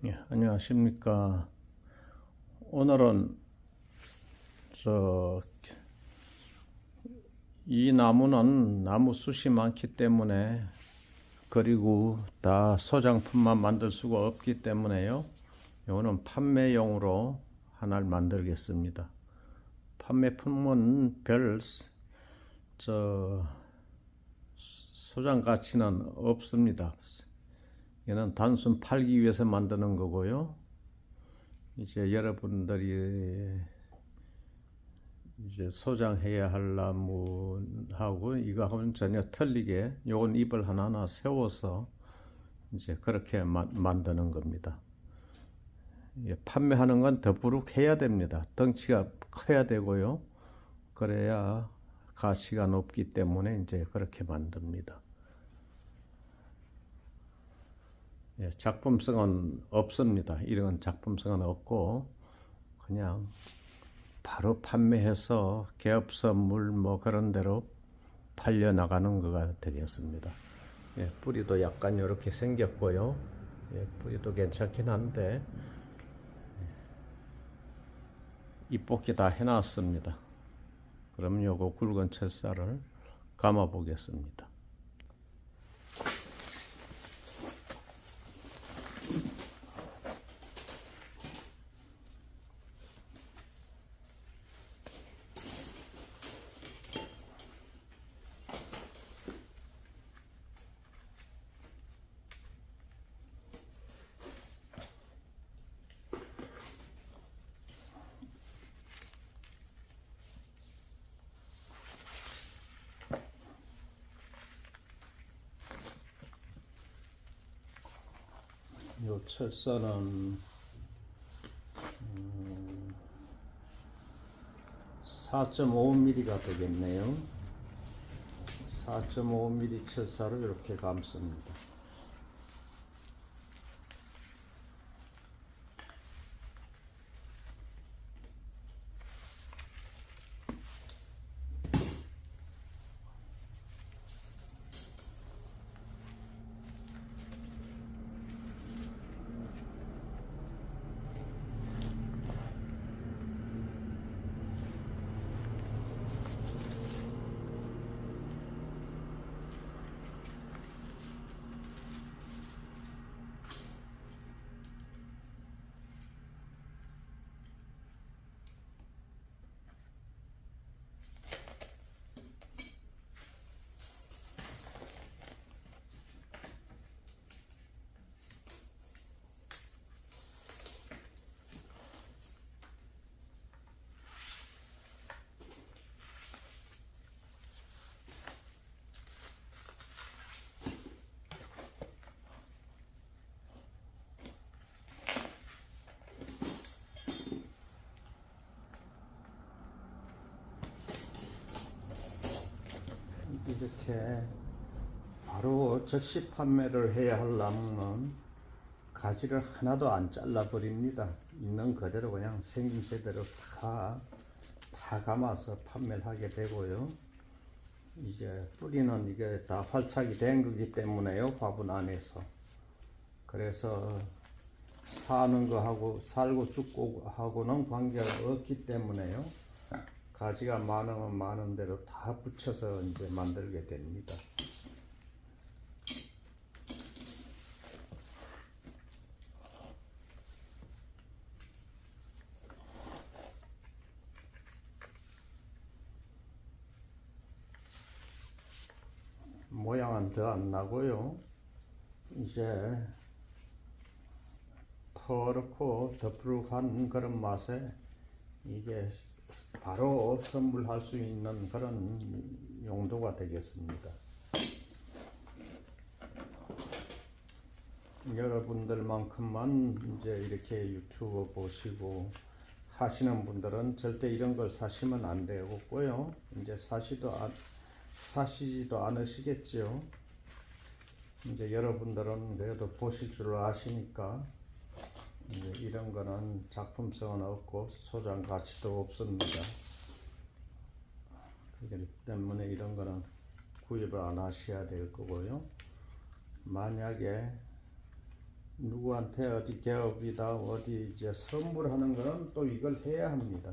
예, 안녕하십니까. 오늘은 저 이 나무는 나무 숱이 많기 때문에 그리고 다 소장품만 만들 수가 없기 때문에요. 이거는 판매용으로 하나를 만들겠습니다. 판매품은 별 소장 가치는 없습니다. 이는 단순 팔기 위해서 만드는 거고요. 이제 여러분들이 이제 소장해야 할 나무하고 이거하고는 전혀 틀리게 요건 잎을 하나하나 세워서 이제 그렇게 만드는 겁니다. 판매하는 건 더부룩 해야 됩니다. 덩치가 커야 되고요. 그래야 가치가 높기 때문에 이제 그렇게 만듭니다. 작품성은 없습니다. 이런 작품성은 없고 그냥 바로 판매해서 개업 선물 뭐 그런 대로 팔려 나가는 거가 되겠습니다. 뿌리도 약간 이렇게 생겼고요. 뿌리도 괜찮긴 한데 잎뽑기 다 해놨습니다. 그럼 요거 굵은 철사를 감아 보겠습니다. 요 철사는 4.5mm가 되겠네요. 4.5mm 철사로 이렇게 감습니다. 이렇게 바로 즉시 판매를 해야 할 나무는 가지를 하나도 안 잘라 버립니다. 있는 그대로 그냥 생김새대로 다 감아서 판매를 하게 되고요. 이제 뿌리는 이게 다 활착이 된 거기 때문에요. 화분 안에서. 그래서 사는 거하고 살고 죽고 하고는 관계가 없기 때문에요. 가지가 많으면 많은 대로 다 붙여서 이제 만들게 됩니다. 모양은 더 안 나고요. 이제 퍼렇고 더부룩한 그런 맛에 이게 바로 선물할 수 있는 그런 용도가 되겠습니다. 여러분들만큼만 이제 이렇게 유튜브 보시고 하시는 분들은 절대 이런 걸 사시면 안 되고요. 이제 사시지도 않으시겠죠. 이제 여러분들은 그래도 보실 줄 아시니까 이제 이런 거는 작품성은 없고 소장 가치도 없습니다. 그렇기 때문에 이런 거는 구입을 안 하셔야 될 거고요. 만약에 누구한테 어디 개업이다 어디 이제 선물하는 거는 또 이걸 해야 합니다.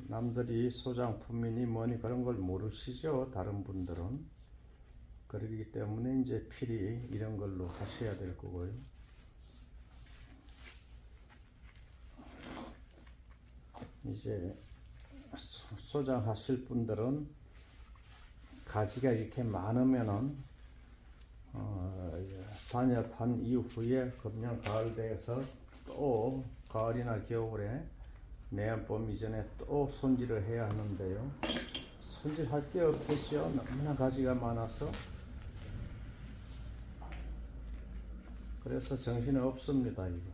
남들이 소장품이니 뭐니 그런 걸 모르시죠. 다른 분들은. 그러기 때문에 이제 필히 이런 걸로 하셔야 될 거고요. 이제 소장하실 분들은 가지가 이렇게 많으면은 단엽한 이후에 금년 가을 돼서 또 가을이나 겨울에 내년 봄 이전에 또 손질을 해야 하는데요. 손질할 게 없겠죠. 너무나 가지가 많아서. 그래서 정신이 없습니다. 이거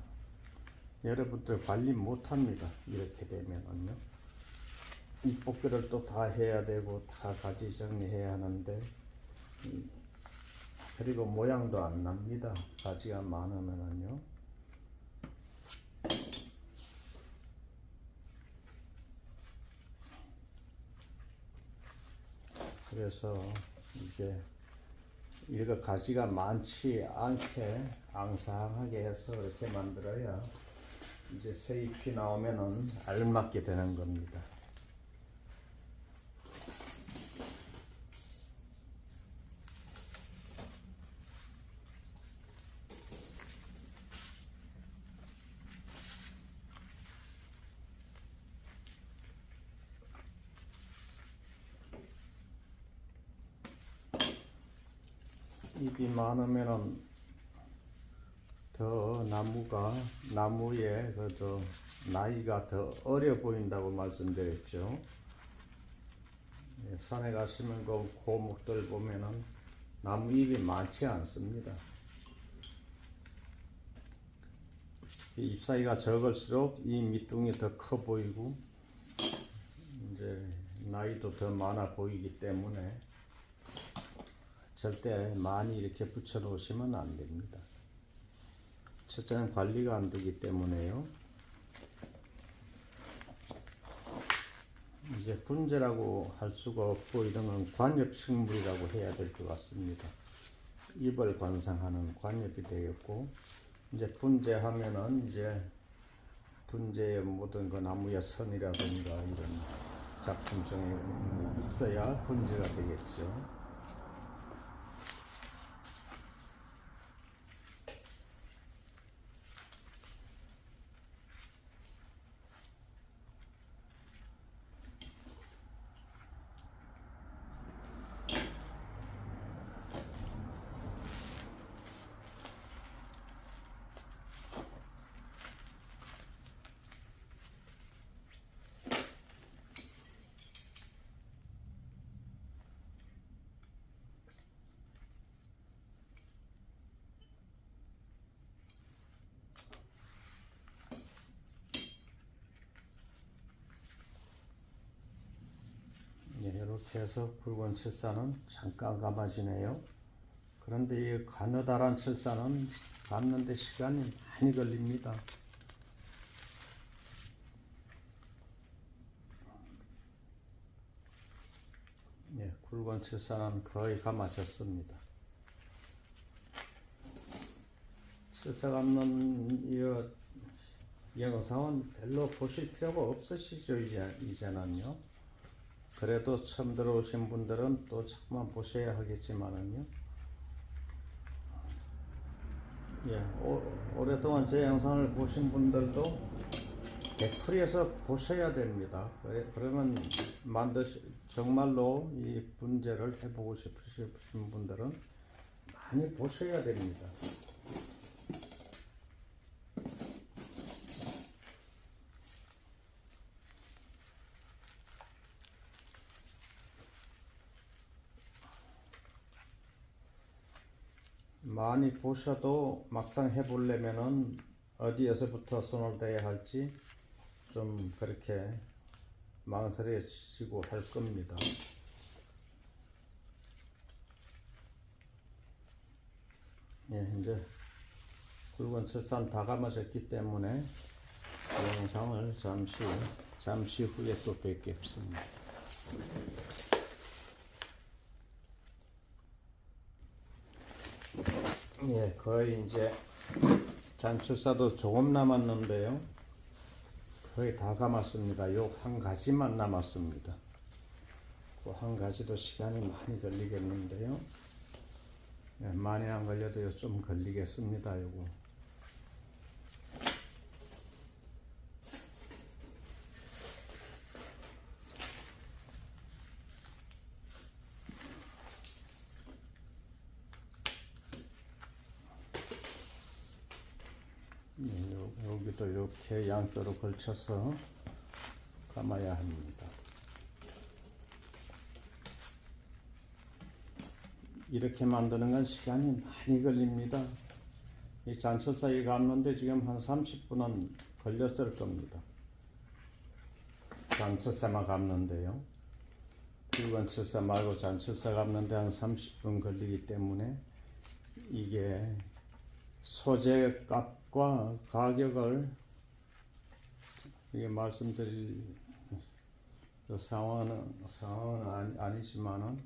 여러분들 관리 못합니다. 이렇게 되면은요. 이 뽑기를 또 다 해야 되고 다 가지 정리해야 하는데 그리고 모양도 안 납니다. 가지가 많으면은요. 그래서 이게 이거 가지가 많지 않게 앙상하게 해서 이렇게 만들어야 이제 새 잎이 나오면은 알맞게 되는 겁니다. 잎이 많으면은 더 나무의 그저 나이가 더 어려 보인다고 말씀드렸죠. 산에 가시면 그 고목들 보면은 나무 잎이 많지 않습니다. 잎 사이가 적을수록 이 밑둥이 더 커 보이고 이제 나이도 더 많아 보이기 때문에 절대 많이 이렇게 붙여 놓으시면 안 됩니다. 첫째는 관리가 안 되기 때문에요. 이제 분재라고 할 수가 없고 이런 건 관엽식물이라고 해야 될 것 같습니다. 잎을 관상하는 관엽이 되겠고 이제 분재하면은 이제 분재의 모든 그 나무의 선이라든가 이런 작품성이 있어야 분재가 되겠죠. 이렇게 해서 굵은 칠사는 잠깐 감아지네요. 그런데 이 가느다란 칠사는 감는데 시간이 많이 걸립니다. 굵은 칠사는 거의 감아졌습니다. 칠사 감는 이 영상은 별로 보실 필요가 없으시죠, 이제는요. 그래도 처음 들어오신 분들은 또 자꾸만 보셔야 하겠지만은요. 오랫동안 제 영상을 보신 분들도 되풀이해서 보셔야 됩니다. 그러면 정말로 이 분재를 해보고 싶으신 분들은 많이 보셔야 됩니다. 많이 보셔도 막상 해보려면은 어디에서부터 손을 대야 할지 좀 그렇게 망설여지고 할 겁니다. 이제 굵은 철산 다 감아졌기 때문에 이 영상을 잠시 후에 또 뵙겠습니다. 예, 거의 이제 잔출사도 조금 남았는데요. 거의 다 감았습니다. 요 한 가지만 남았습니다. 그 한 가지도 시간이 많이 걸리겠는데요. 예, 많이 안 걸려도 좀 걸리겠습니다. 요거. 여기도 이렇게 양쪽으로 걸쳐서 감아야 합니다. 이렇게 만드는 건 시간이 많이 걸립니다. 이 잔철사에 감는데 지금 한 30분은 걸렸을 겁니다. 잔철사만 감는데요. 붉은 철사 말고 잔철사 감는데 한 30분 걸리기 때문에 이게 소재 값과 가격을 이게 말씀드릴 상황은 아니지만은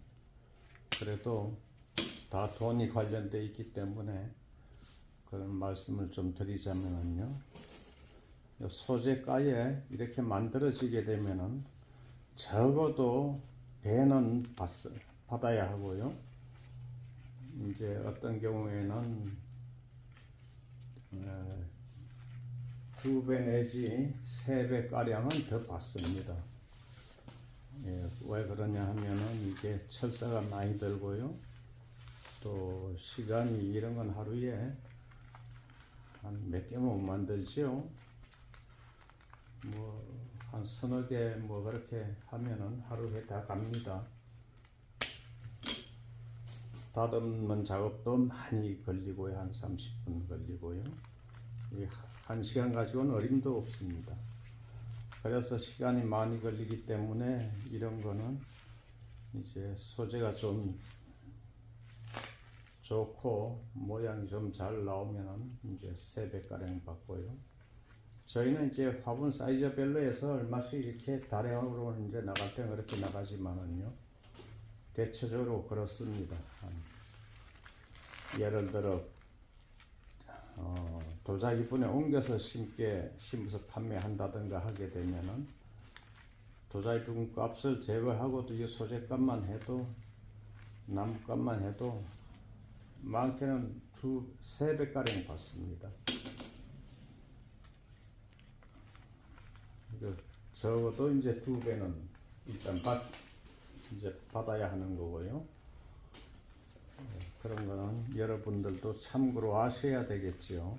그래도 다 돈이 관련되어 있기 때문에 그런 말씀을 좀 드리자면요. 소재가에 이렇게 만들어지게 되면은 적어도 배는 받아야 하고요. 이제 어떤 경우에는 2배 내지 3배 가량은 더 받습니다. 예, 왜 그러냐 하면은 이게 철사가 많이 들고요. 또 시간이 이런 건 하루에 한 몇 개 못 만들지요. 뭐 한 서너 개 뭐 그렇게 하면은 하루에 다 갑니다. 다듬는 작업도 많이 걸리고요. 한 30분 걸리고요. 이 1시간 가지고는 어림도 없습니다. 그래서 시간이 많이 걸리기 때문에 이런 거는 이제 소재가 좀 좋고 모양이 좀 잘 나오면은 이제 3배가량 받고요. 저희는 이제 화분 사이즈별로 해서 얼마씩 이렇게 다량으로 이제 나갈 때 그렇게 나가지만은요. 대체적으로 그렇습니다. 예를 들어 도자기분에 옮겨서 심어서 판매한다든가 하게 되면은 도자기분 값을 제거하고도 이 소재값만 해도 나무값만 해도 많게는 3배가량 받습니다. 적어도 이제 2배는 일단 받아야 하는 거고요. 그런 거는 여러분들도 참고로 하셔야 되겠지요.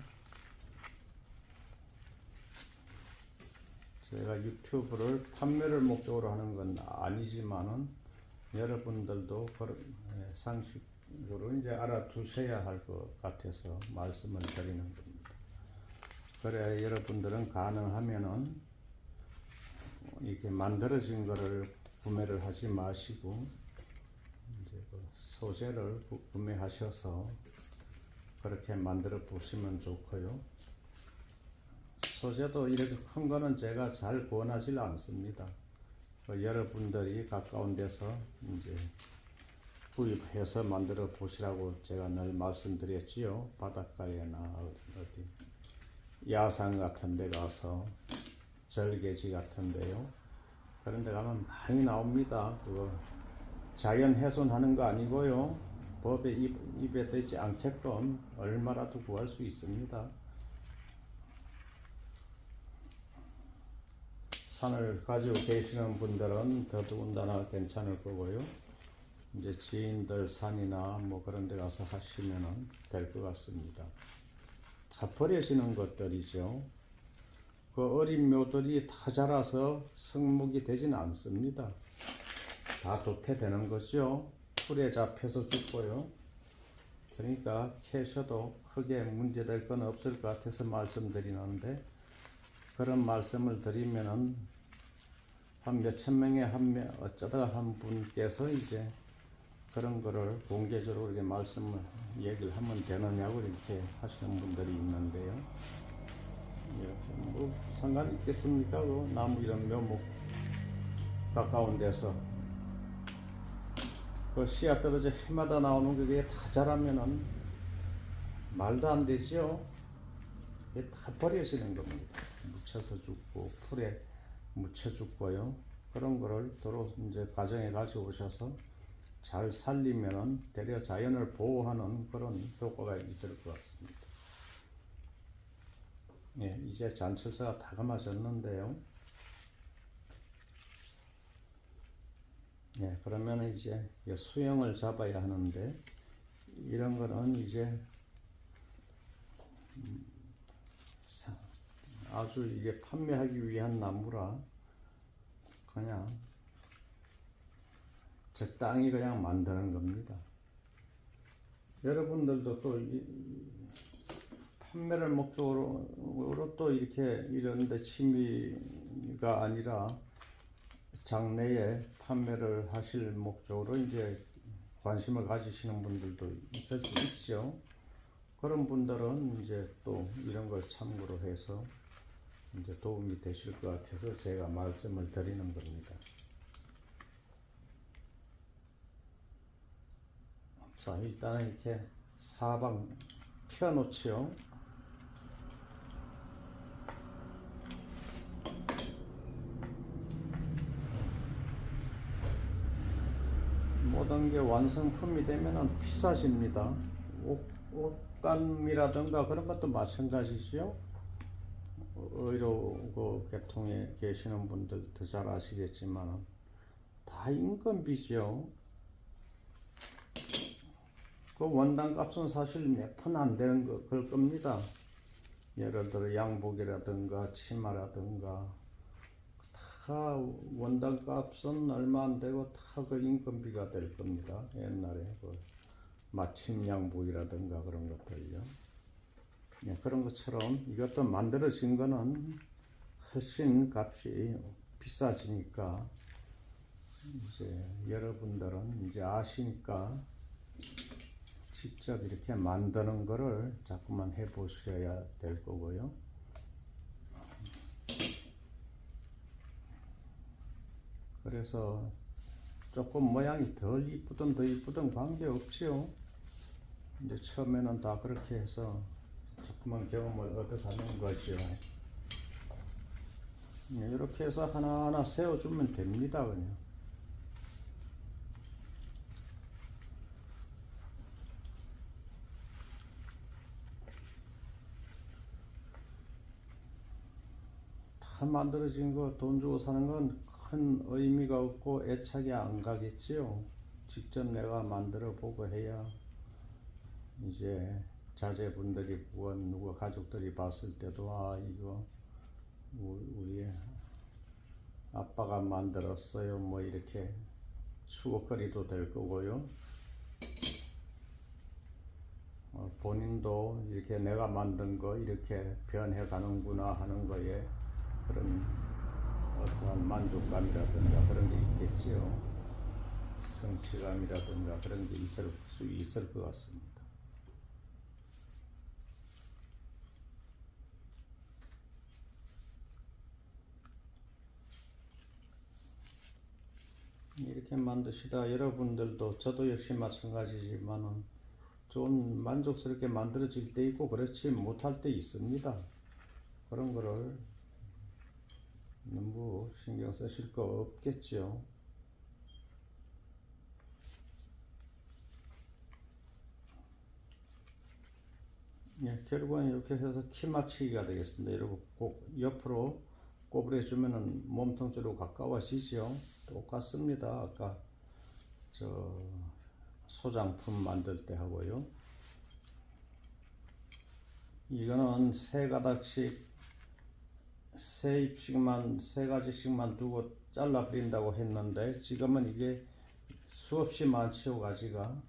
제가 유튜브를 판매를 목적으로 하는 건 아니지만은 여러분들도 상식으로 이제 알아두셔야 할 것 같아서 말씀을 드리는 겁니다. 그래 여러분들은 가능하면은 이렇게 만들어진 거를 구매를 하지 마시고 이제 그 소재를 구매하셔서 그렇게 만들어 보시면 좋고요. 소재도 이렇게 큰 거는 제가 잘 권하지 않습니다. 여러분들이 가까운 데서 이제 구입해서 만들어 보시라고 제가 늘 말씀드렸지요. 바닷가에나 어디 야산 같은 데 가서 절개지 같은데요. 그런 데 가면 많이 나옵니다. 그거 자연 훼손하는 거 아니고요. 법에 입에 대지 않게끔 얼마라도 구할 수 있습니다. 산을 가지고 계시는 분들은 더더군다나 괜찮을 거고요. 이제 지인들 산이나 뭐 그런 데 가서 하시면은 될 것 같습니다. 다 버려지는 것들이죠. 그 어린 묘들이 다 자라서 성목이 되지는 않습니다. 다 도태되는 거죠. 풀에 잡혀서 죽고요. 그러니까 캐셔도 크게 문제될 건 없을 것 같아서 말씀드리는데 그런 말씀을 드리면은 한 몇천 명에 어쩌다가 한 분께서 이제 그런 거를 공개적으로 이렇게 얘기를 하면 되느냐고 이렇게 하시는 분들이 있는데요. 뭐 상관이 있겠습니까? 그 나무 이런 묘목 가까운 데서 그 씨앗 떨어져 해마다 나오는 그게 다 자라면은 말도 안 되죠. 이게 다 버려지는 겁니다. 묻혀서 죽고 풀에 묻혀 죽고요. 그런 거를 도로 이제 가정에 가지고 오셔서 잘 살리면은 되려 자연을 보호하는 그런 효과가 있을 것 같습니다. 예, 이제 잔철사가 다 감아졌는데요. 예, 그러면 이제 수영을 잡아야 하는데, 이런 거는 이제 아주 이게 판매하기 위한 나무라 그냥 적당히 그냥 만드는 겁니다. 여러분들도 또 판매를 목적으로 또 이렇게 이런데 취미가 아니라 장래에 판매를 하실 목적으로 이제 관심을 가지시는 분들도 있을 수 있죠. 그런 분들은 이제 또 이런 걸 참고로 해서 이제 도움이 되실 것 같아서 제가 말씀을 드리는 겁니다. 자, 일단은 이렇게 사방 펴놓지요. 모든 게 완성품이 되면은 비싸집니다. 옷감이라든가 그런 것도 마찬가지죠. 의료 계통에 계시는 분들도 잘 아시겠지만 다 인건비죠. 그 원단 값은 사실 몇 푼 안 되는 걸 겁니다. 예를 들어 양복이라든가 치마라든가 다 원단 값은 얼마 안 되고 다 그 인건비가 될 겁니다. 옛날에 그 마침 양복이라든가 그런 것들요. 예, 그런 것처럼 이것도 만들어진 거는 훨씬 값이 비싸지니까 이제 여러분들은 이제 아시니까 직접 이렇게 만드는 거를 자꾸만 해 보셔야 될 거고요. 그래서 조금 모양이 덜 이쁘든 더 이쁘든 관계없지요. 이제 처음에는 다 그렇게 해서 조그만 경험을 얻어가는 거죠. 이렇게 해서 하나하나 세워주면 됩니다. 그냥. 다 만들어진 거 돈 주고 사는 건 큰 의미가 없고 애착이 안 가겠지요. 직접 내가 만들어 보고 해야 이제 자제분들이 보고 누가 가족들이 봤을 때도 아 이거 우리 아빠가 만들었어요 뭐 이렇게 추억거리도 될 거고요. 본인도 이렇게 내가 만든 거 이렇게 변해 가는구나 하는 거에 그런 어떠한 만족감이라든가 그런 게 있겠지요. 성취감이라든가 그런 게 있을 수 있을 것 같습니다. 이렇게 만드시다 여러분들도 저도 역시 마찬가지지만은 좀 만족스럽게 만들어질 때 있고 그렇지 못할 때 있습니다. 그런 거를 너무 신경 쓰실 거 없겠죠. 예, 결국은 이렇게 해서 키 맞추기가 되겠습니다. 이러고 꼭 옆으로 꼬부려 주면은 몸통 쪽으로 가까워지죠. 똑같습니다. 아까 저 소장품 만들 때 하고요. 이거는 세 가닥씩 세 잎씩만 세 가지씩만 두고 잘라 버린다고 했는데 지금은 이게 수없이 많지요. 가지가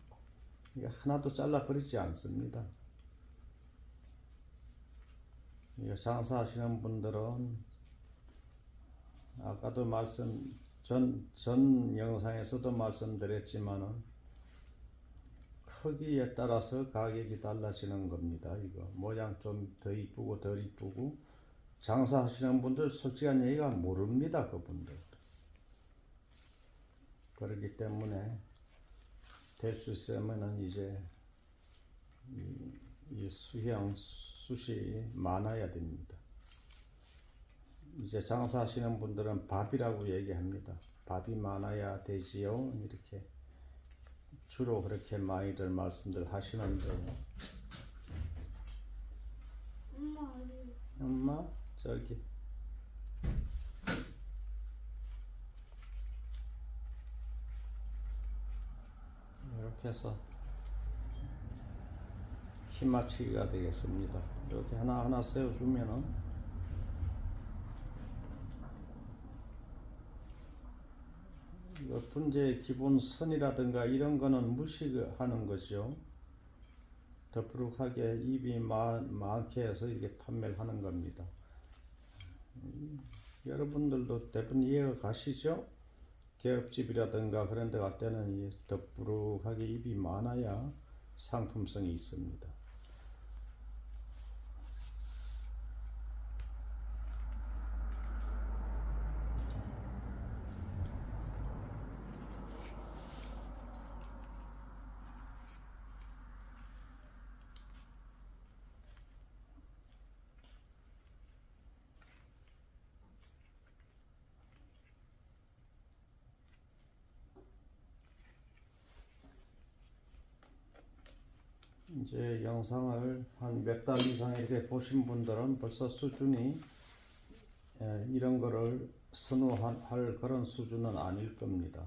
이게 하나도 잘라 버리지 않습니다. 이거 장사하시는 분들은 아까도 전 영상에서도 말씀드렸지만은 크기에 따라서 가격이 달라지는 겁니다. 이거 모양 좀 더 이쁘고 덜 이쁘고 장사하시는 분들 솔직한 얘기가 모릅니다. 그분들. 그렇기 때문에 될 수 있으면은 이제 이 숱이 많아야 됩니다. 이제 장사하시는 분들은 밥이라고 얘기합니다. 밥이 많아야 되지요. 이렇게 주로 그렇게 많이들 말씀들 하시는데요. 엄마 저기 이렇게 해서 키 맞추기가 되겠습니다. 이렇게 하나하나 세워주면은 분재의 기본 선이라든가 이런 거는 무시하는 거죠. 더부룩하게 입이 많게 해서 이렇게 판매를 하는 겁니다. 여러분들도 대부분 이해가 가시죠? 개업집이라든가 그런 데 갈 때는 더부룩하게 입이 많아야 상품성이 있습니다. 이제 영상을 한 몇 달 이상 이렇게 보신 분들은 벌써 수준이 이런 거를 선호할 그런 수준은 아닐 겁니다.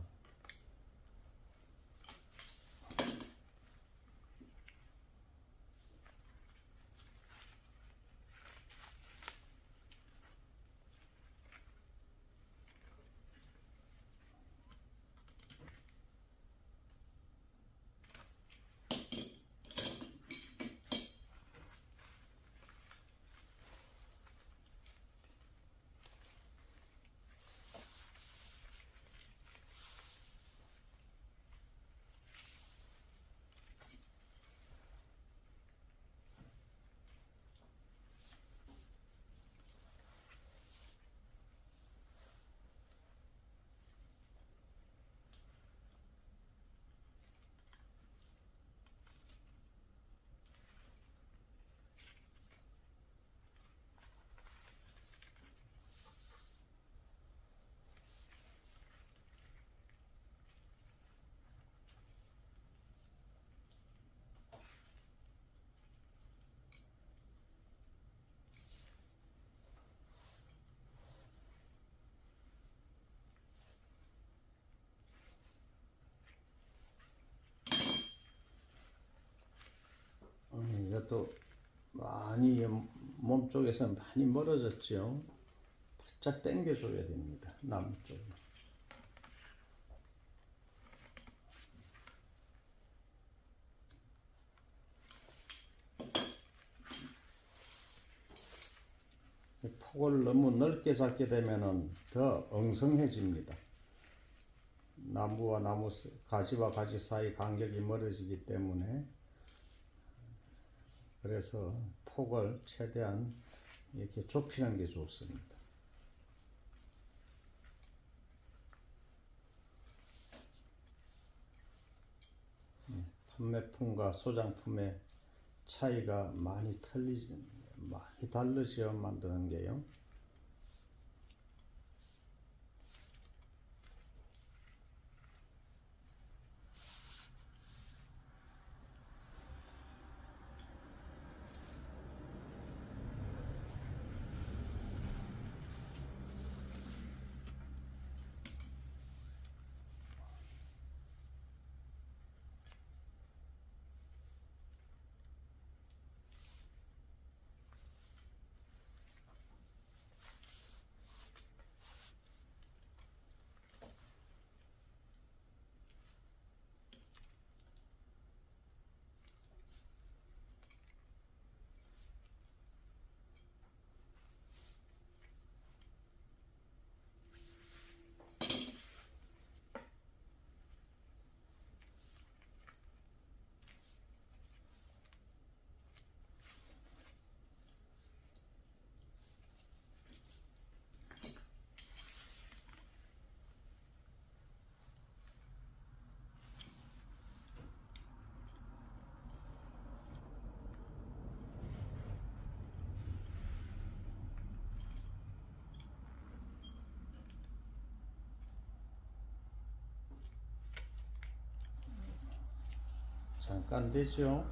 이것도 많이 몸쪽에서 많이 멀어졌죠. 바짝 당겨줘야 됩니다. 나무 쪽에. 폭을 너무 넓게 잡게 되면은 더 엉성해집니다. 나무와 나무, 가지와 가지 사이 간격이 멀어지기 때문에, 그래서 폭을 최대한 이렇게 좁히는 게 좋습니다. 판매품과 소장품의 차이가 많이 다르죠, 만드는 게요. 잠깐 되죠.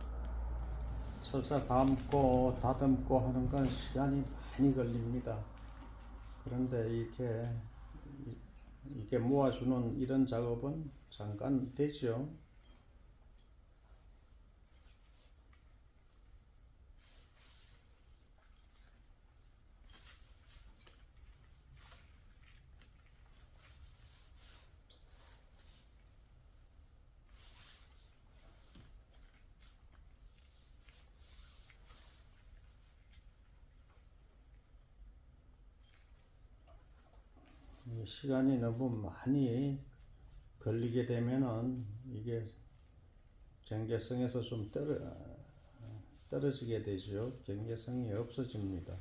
철사 감고 다듬고 하는 건 시간이 많이 걸립니다. 그런데 이게 모아주는 이런 작업은 잠깐 되죠. 시간이 너무 많이 걸리게 되면은 이게 경계성에서 좀 떨어지게 되죠. 경계성이 없어집니다.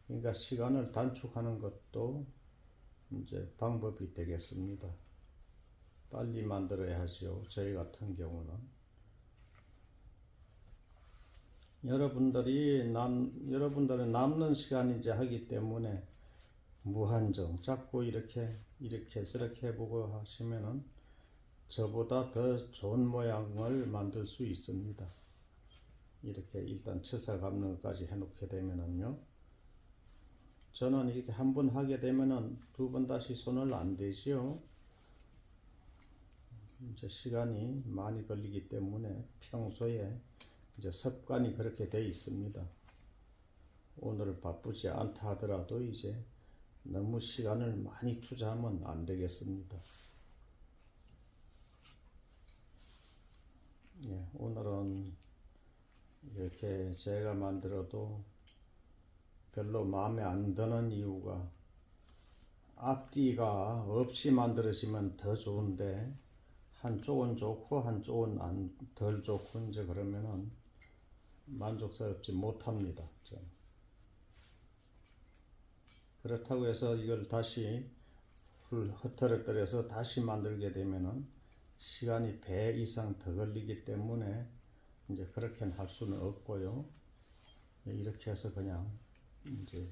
그러니까 시간을 단축하는 것도 이제 방법이 되겠습니다. 빨리 만들어야 하죠. 저희 같은 경우는 여러분들은 남는 시간 이제 하기 때문에 무한정 자꾸 이렇게 저렇게 해보고 하시면은 저보다 더 좋은 모양을 만들 수 있습니다. 이렇게 일단 철사 감는 것까지 해놓게 되면은요. 저는 이렇게 한 번 하게 되면은 두 번 다시 손을 안 대지요. 이제 시간이 많이 걸리기 때문에 평소에 이제 습관이 그렇게 돼 있습니다. 오늘 바쁘지 않다 하더라도 이제 너무 시간을 많이 투자하면 안 되겠습니다. 예, 오늘은 이렇게 제가 만들어도 별로 마음에 안 드는 이유가 앞뒤가 없이 만들어지면 더 좋은데 한쪽은 좋고 한쪽은 덜 좋고 이제 그러면은 만족스럽지 못합니다. 그렇다고 해서 이걸 다시 흐트러뜨려서 다시 만들게 되면은 시간이 배 이상 더 걸리기 때문에 이제 그렇게는 할 수는 없고요. 이렇게 해서 그냥 이제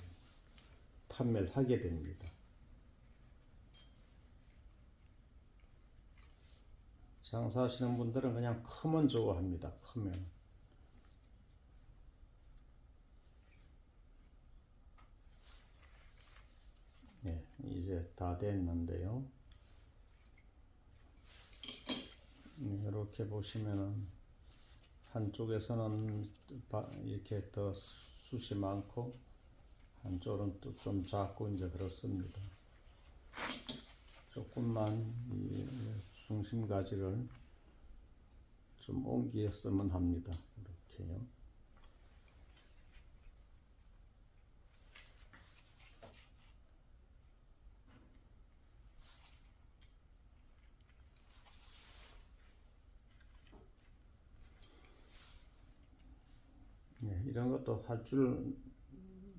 판매를 하게 됩니다. 장사하시는 분들은 그냥 크면 좋아합니다. 크면. 네, 이제 다 됐는데요. 이렇게 보시면은 한쪽에서는 이렇게 더 숱이 많고 한쪽은 또 좀 작고 이제 그렇습니다. 조금만 이 중심 가지를 좀 옮겼으면 합니다. 이렇게요. 이런 것도 할 줄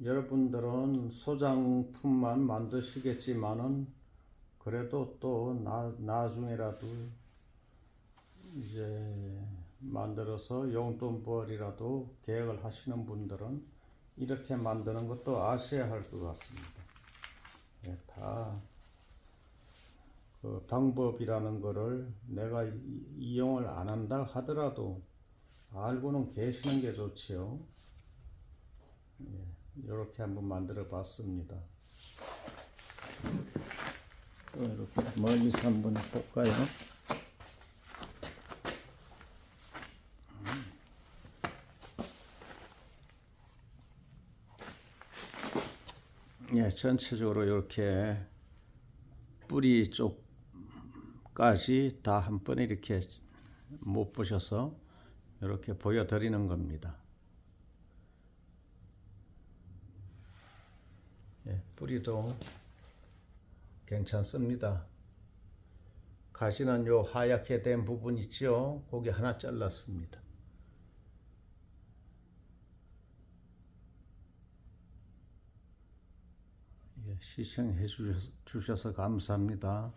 여러분들은 소장품만 만드시겠지만은 그래도 또 나중에라도 이제 만들어서 용돈벌이라도 계획을 하시는 분들은 이렇게 만드는 것도 아셔야 할 것 같습니다. 예, 다 그 방법이라는 거를 내가 이용을 안 한다 하더라도 알고는 계시는 게 좋지요. 예, 이렇게 한번 만들어 봤습니다. 또 이렇게 멀리서 한번 볼까요? 예, 전체적으로 이렇게 뿌리 쪽까지 다 한 번에 이렇게 못 보셔서 이렇게 보여드리는 겁니다. 예, 뿌리도 괜찮습니다. 가시는 요 하얗게 된 부분 있죠? 거기 하나 잘랐습니다. 예, 시청해 주셔서 감사합니다.